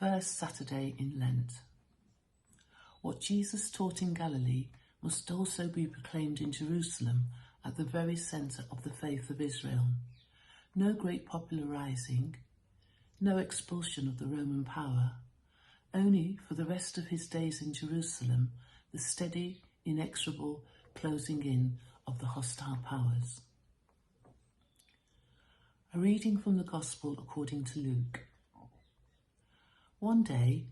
First Saturday in Lent. What Jesus taught in Galilee must also be proclaimed in Jerusalem, at the very centre of the faith of Israel. No great popular rising, no expulsion of the Roman power, only for the rest of his days in Jerusalem, the steady, inexorable closing in of the hostile powers. A reading from the Gospel according to Luke. One day,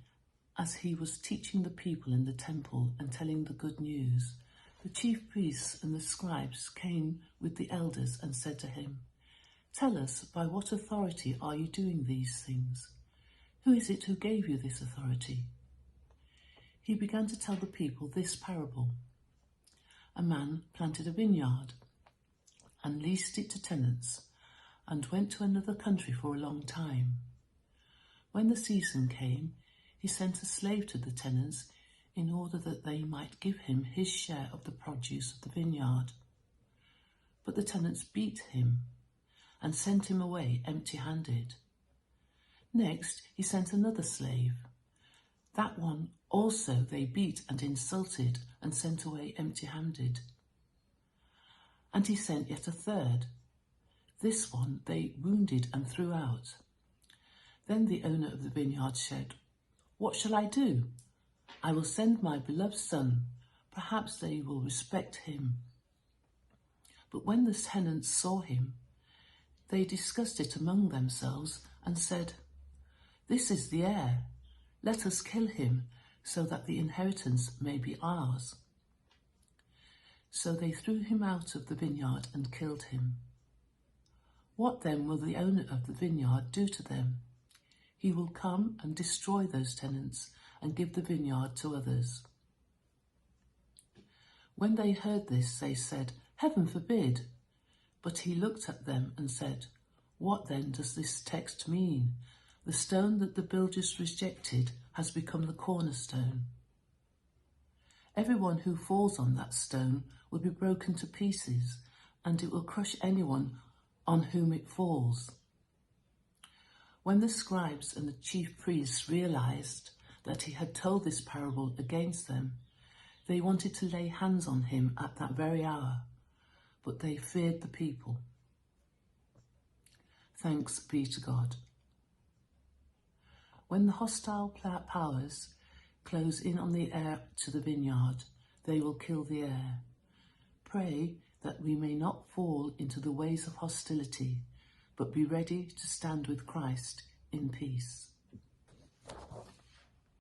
as he was teaching the people in the temple and telling the good news, the chief priests and the scribes came with the elders and said to him, "Tell us, by what authority are you doing these things? Who is it who gave you this authority?" He began to tell the people this parable. A man planted a vineyard and leased it to tenants and went to another country for a long time. When the season came, he sent a slave to the tenants in order that they might give him his share of the produce of the vineyard. But the tenants beat him and sent him away empty-handed. Next, he sent another slave. That one also they beat and insulted and sent away empty-handed. And he sent yet a third. This one they wounded and threw out. Then the owner of the vineyard said, "What shall I do? I will send my beloved son. Perhaps they will respect him." But when the tenants saw him, they discussed it among themselves and said, "This is the heir. Let us kill him so that the inheritance may be ours." So they threw him out of the vineyard and killed him. What then will the owner of the vineyard do to them? He will come and destroy those tenants and give the vineyard to others. When they heard this, they said, "Heaven forbid." But he looked at them and said, "What then does this text mean? The stone that the builders rejected has become the cornerstone. Everyone who falls on that stone will be broken to pieces, and it will crush anyone on whom it falls." When the scribes and the chief priests realized that he had told this parable against them, they wanted to lay hands on him at that very hour, but they feared the people. Thanks be to God. When the hostile powers close in on the heir to the vineyard, they will kill the heir. Pray that we may not fall into the ways of hostility, but be ready to stand with Christ in peace.